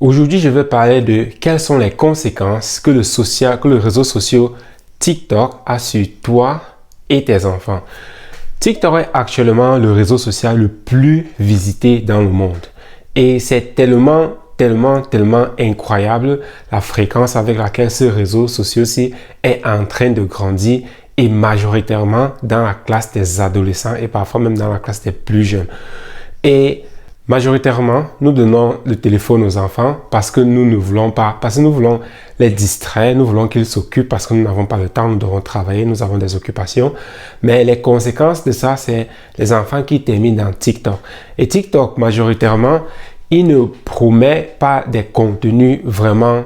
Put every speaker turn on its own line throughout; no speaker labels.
Aujourd'hui, je vais parler de quelles sont les conséquences que le réseau social TikTok a sur toi et tes enfants. TikTok est actuellement le réseau social le plus visité dans le monde. Et c'est tellement incroyable la fréquence avec laquelle ce réseau social-ci est en train de grandir et majoritairement dans la classe des adolescents et parfois même dans la classe des plus jeunes. Et majoritairement, nous donnons le téléphone aux enfants parce que nous ne voulons pas, parce que nous voulons les distraire, nous voulons qu'ils s'occupent parce que nous n'avons pas le temps, nous devons travailler, nous avons des occupations. Mais les conséquences de ça, c'est les enfants qui terminent dans TikTok. Et TikTok, majoritairement, il ne promet pas des contenus vraiment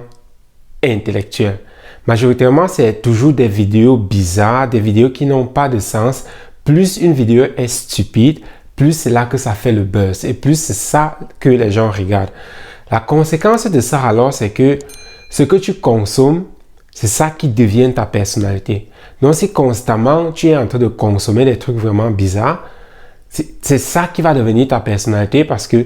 intellectuels. Majoritairement, c'est toujours des vidéos bizarres, des vidéos qui n'ont pas de sens. Plus une vidéo est stupide, plus c'est là que ça fait le buzz et plus c'est ça que les gens regardent. La conséquence de ça alors, c'est que ce que tu consommes, c'est ça qui devient ta personnalité. Donc si constamment tu es en train de consommer des trucs vraiment bizarres, c'est ça qui va devenir ta personnalité parce que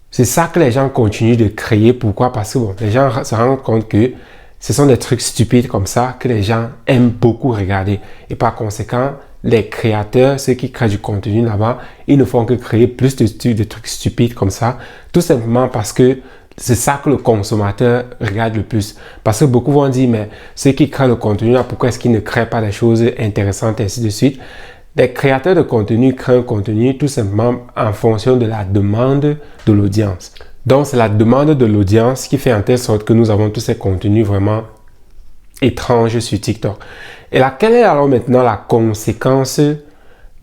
c'est ça que les gens continuent de créer. Pourquoi? Parce que les gens se rendent compte que ce sont des trucs stupides comme ça que les gens aiment beaucoup regarder. Et par conséquent, les créateurs, ceux qui créent du contenu là-bas, ils ne font que créer plus de trucs stupides comme ça, tout simplement parce que c'est ça que le consommateur regarde le plus. Parce que beaucoup vont dire, mais ceux qui créent le contenu là, pourquoi est-ce qu'ils ne créent pas des choses intéressantes et ainsi de suite? Les créateurs de contenu créent un contenu tout simplement en fonction de la demande de l'audience. Donc, c'est la demande de l'audience qui fait en telle sorte que nous avons tous ces contenus vraiment étranges sur TikTok. Et là, quelle est alors maintenant la conséquence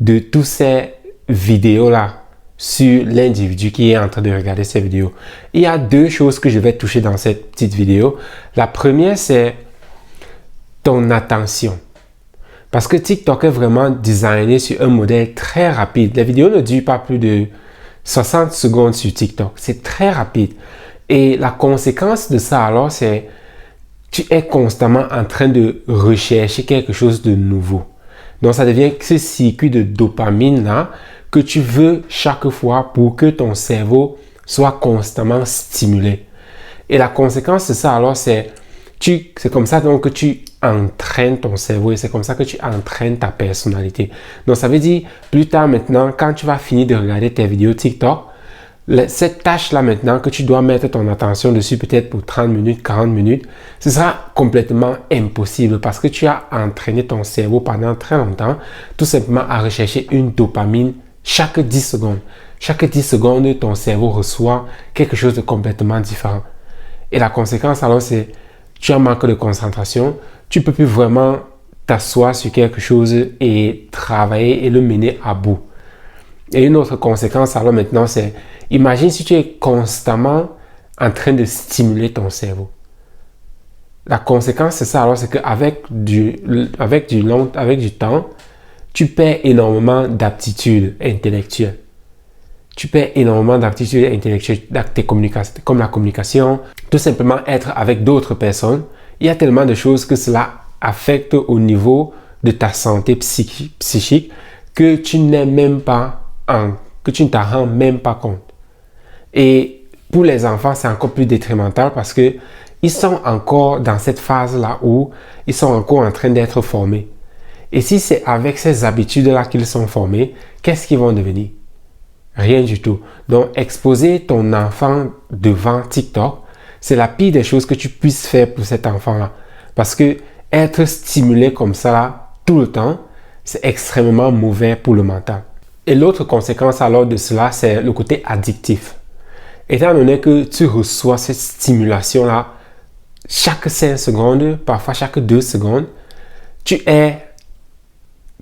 de toutes ces vidéos-là sur l'individu qui est en train de regarder ces vidéos? Il y a deux choses que je vais toucher dans cette petite vidéo. La première, c'est ton attention. Parce que TikTok est vraiment designé sur un modèle très rapide. Les vidéos ne durent pas plus de 60 secondes sur TikTok. C'est très rapide. Et la conséquence de ça alors, c'est tu es constamment en train de rechercher quelque chose de nouveau. Donc, ça devient ce circuit de dopamine là que tu veux chaque fois pour que ton cerveau soit constamment stimulé. Et la conséquence de ça alors, c'est comme ça donc que tu entraînes ton cerveau et c'est comme ça que tu entraînes ta personnalité. Donc, ça veut dire, plus tard maintenant, quand tu vas finir de regarder tes vidéos TikTok, cette tâche-là maintenant que tu dois mettre ton attention dessus peut-être pour 30 minutes, 40 minutes, ce sera complètement impossible parce que tu as entraîné ton cerveau pendant très longtemps tout simplement à rechercher une dopamine chaque 10 secondes. Chaque 10 secondes, ton cerveau reçoit quelque chose de complètement différent. Et la conséquence alors, c'est tu as un manque de concentration, tu ne peux plus vraiment t'asseoir sur quelque chose et travailler et le mener à bout. Et une autre conséquence alors maintenant, c'est imagine si tu es constamment en train de stimuler ton cerveau. La conséquence, c'est ça alors, c'est qu'avec du temps, tu perds énormément d'aptitudes intellectuelles. Tu perds énormément d'aptitudes intellectuelles, comme la communication, tout simplement être avec d'autres personnes. Il y a tellement de choses que cela affecte au niveau de ta santé psychique que tu n'es même pas que tu ne t'en rends même pas compte. Et pour les enfants, c'est encore plus détrimental parce que ils sont encore dans cette phase-là où ils sont encore en train d'être formés. Et si c'est avec ces habitudes-là qu'ils sont formés, qu'est-ce qu'ils vont devenir? Rien du tout. Donc, exposer ton enfant devant TikTok, c'est la pire des choses que tu puisses faire pour cet enfant-là. Parce que être stimulé comme ça là, tout le temps, c'est extrêmement mauvais pour le mental. Et l'autre conséquence alors de cela, c'est le côté addictif. Étant donné que tu reçois cette stimulation-là chaque 5 secondes, parfois chaque 2 secondes, tu es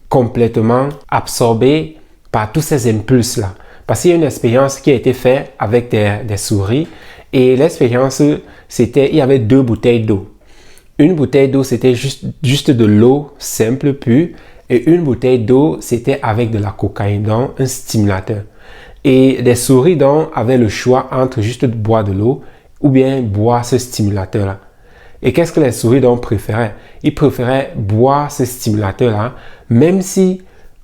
complètement absorbé par tous ces impulses-là. Parce qu'il y a une expérience qui a été faite avec des souris et l'expérience, c'était, il y avait 2 bouteilles d'eau. Une bouteille d'eau, c'était juste de l'eau simple, pure, et une bouteille d'eau, c'était avec de la cocaïne, donc un stimulateur. Et les souris donc avaient le choix entre juste boire de l'eau ou bien boire ce stimulateur-là. Et qu'est-ce que les souris donc préféraient? Ils préféraient boire ce stimulateur-là, même si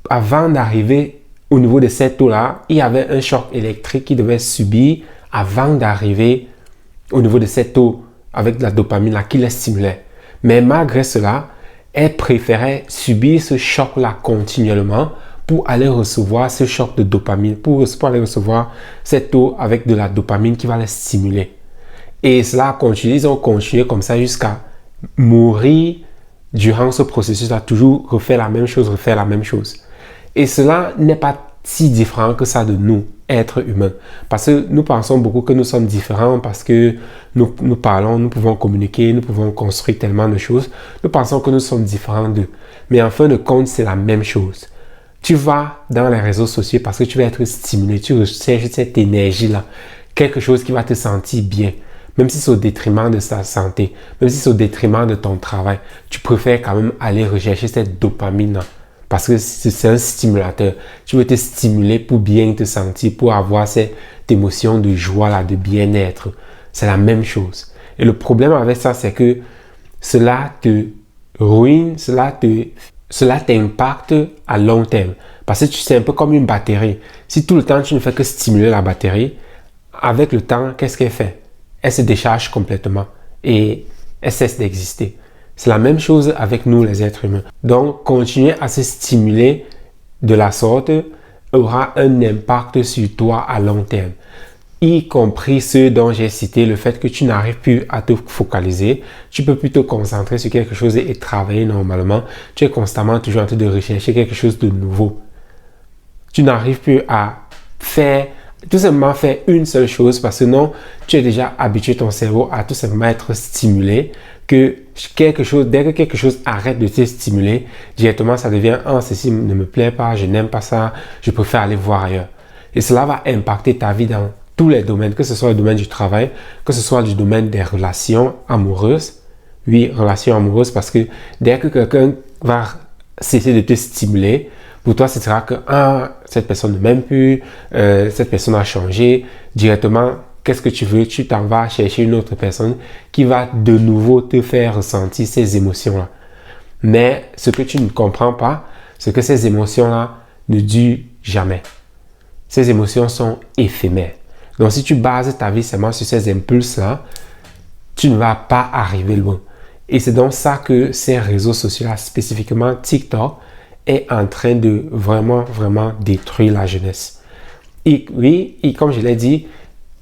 avant d'arriver au niveau de cette eau-là, il y avait un choc électrique qu'ils devaient subir avant d'arriver au niveau de cette eau avec de la dopamine là qui les stimulait. Mais malgré cela, elle préférait subir ce choc-là continuellement pour aller recevoir ce choc de dopamine, pour aller recevoir cette eau avec de la dopamine qui va les stimuler. Et cela a continué, ils ont continué comme ça jusqu'à mourir durant ce processus-là, toujours refaire la même chose. Et cela n'est pas si différent que ça de nous, êtres humains. Parce que nous pensons beaucoup que nous sommes différents parce que nous parlons, nous pouvons communiquer, nous pouvons construire tellement de choses. Nous pensons que nous sommes différents d'eux. Mais en fin de compte, c'est la même chose. Tu vas dans les réseaux sociaux parce que tu vas être stimulé, tu recherches cette énergie-là, quelque chose qui va te sentir bien. Même si c'est au détriment de ta santé, même si c'est au détriment de ton travail, tu préfères quand même aller rechercher cette dopamine-là. Parce que c'est un stimulateur. Tu veux te stimuler pour bien te sentir, pour avoir cette émotion de joie, là, de bien-être. C'est la même chose. Et le problème avec ça, c'est que cela te ruine, cela t'impacte à long terme. Parce que c'est un peu comme une batterie. Si tout le temps tu ne fais que stimuler la batterie, avec le temps, qu'est-ce qu'elle fait? Elle se décharge complètement et elle cesse d'exister. C'est la même chose avec nous les êtres humains. Donc, continuer à se stimuler de la sorte aura un impact sur toi à long terme. Y compris ceux dont j'ai cité, le fait que tu n'arrives plus à te focaliser, tu peux plus te concentrer sur quelque chose et travailler normalement. Tu es constamment toujours en train de rechercher quelque chose de nouveau. Tu n'arrives plus à tout simplement faire une seule chose parce que non, tu es déjà habitué ton cerveau à tout simplement être stimulé, que dès que quelque chose arrête de te stimuler, directement ça devient « Ah, ceci ne me plaît pas, je n'aime pas ça, je préfère aller voir ailleurs ». Et cela va impacter ta vie dans tous les domaines, que ce soit le domaine du travail, que ce soit du domaine des relations amoureuses. Oui, relations amoureuses parce que dès que quelqu'un va cesser de te stimuler, pour toi, ce sera que cette personne ne m'aime plus, cette personne a changé. Directement, qu'est-ce que tu veux? Tu t'en vas chercher une autre personne qui va de nouveau te faire ressentir ces émotions-là. Mais ce que tu ne comprends pas, c'est que ces émotions-là ne durent jamais. Ces émotions sont éphémères. Donc, si tu bases ta vie seulement sur ces impulses-là, tu ne vas pas arriver loin. Et c'est donc ça que ces réseaux sociaux-là, spécifiquement TikTok, est en train de vraiment détruire la jeunesse. Et oui, et comme je l'ai dit,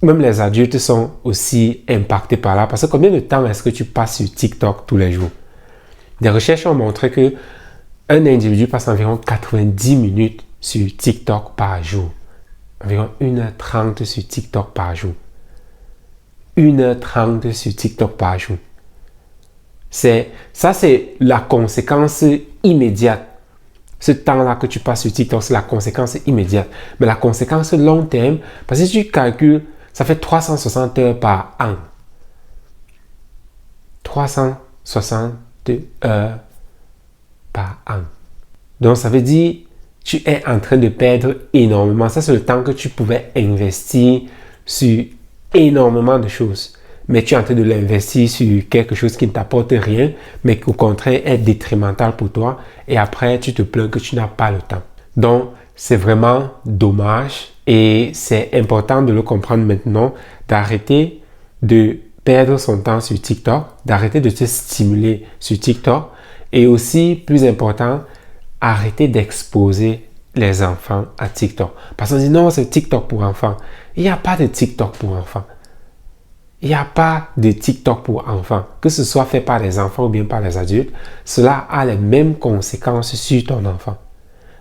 même les adultes sont aussi impactés par là. Parce que combien de temps est-ce que tu passes sur TikTok tous les jours? Des recherches ont montré que un individu passe environ 90 minutes sur TikTok par jour. Environ 1h30 sur TikTok par jour. 1h30 sur TikTok par jour. Ça, c'est la conséquence immédiate. Ce temps-là que tu passes sur TikTok, c'est la conséquence immédiate. Mais la conséquence long terme, parce que si tu calcules, ça fait 360 heures par an. 360 heures par an. Donc, ça veut dire tu es en train de perdre énormément. Ça, c'est le temps que tu pouvais investir sur énormément de choses. Mais tu es en train de l'investir sur quelque chose qui ne t'apporte rien, mais qui au contraire est détrimental pour toi. Et après, tu te plains que tu n'as pas le temps. Donc, c'est vraiment dommage et c'est important de le comprendre maintenant, d'arrêter de perdre son temps sur TikTok, d'arrêter de te stimuler sur TikTok et aussi, plus important, arrêter d'exposer les enfants à TikTok. Parce qu'on dit non, c'est TikTok pour enfants. Il n'y a pas de TikTok pour enfants. Il n'y a pas de TikTok pour enfants. Que ce soit fait par les enfants ou bien par les adultes, cela a les mêmes conséquences sur ton enfant.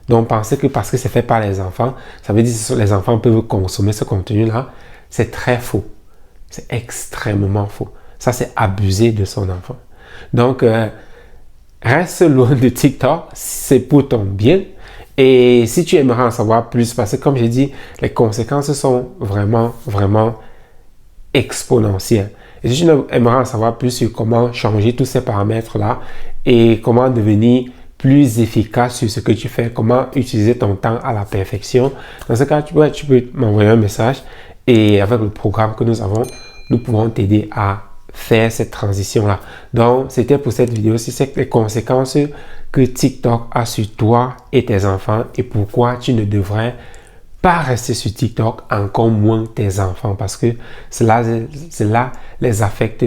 Donc, penser que parce que c'est fait par les enfants, ça veut dire que les enfants peuvent consommer ce contenu-là, c'est très faux. C'est extrêmement faux. Ça, c'est abuser de son enfant. Donc, reste loin de TikTok, c'est pour ton bien. Et si tu aimerais en savoir plus, parce que comme j'ai dit, les conséquences sont vraiment exponentielles. Et si tu aimerais en savoir plus sur comment changer tous ces paramètres-là et comment devenir plus efficace sur ce que tu fais, comment utiliser ton temps à la perfection, dans ce cas, tu peux m'envoyer un message et avec le programme que nous avons, nous pouvons t'aider à faire cette transition-là. Donc, c'était pour cette vidéo. C'est les conséquences que TikTok a sur toi et tes enfants et pourquoi tu ne devrais pas rester sur TikTok, encore moins tes enfants, parce que cela les affecte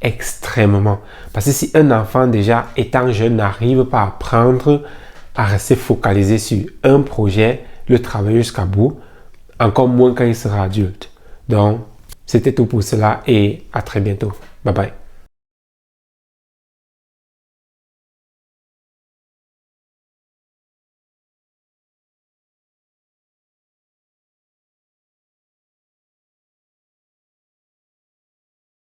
extrêmement. Parce que si un enfant déjà étant jeune n'arrive pas à apprendre à rester focalisé sur un projet, le travailler jusqu'à bout, encore moins quand il sera adulte. Donc, c'était tout pour cela et à très bientôt. Bye bye.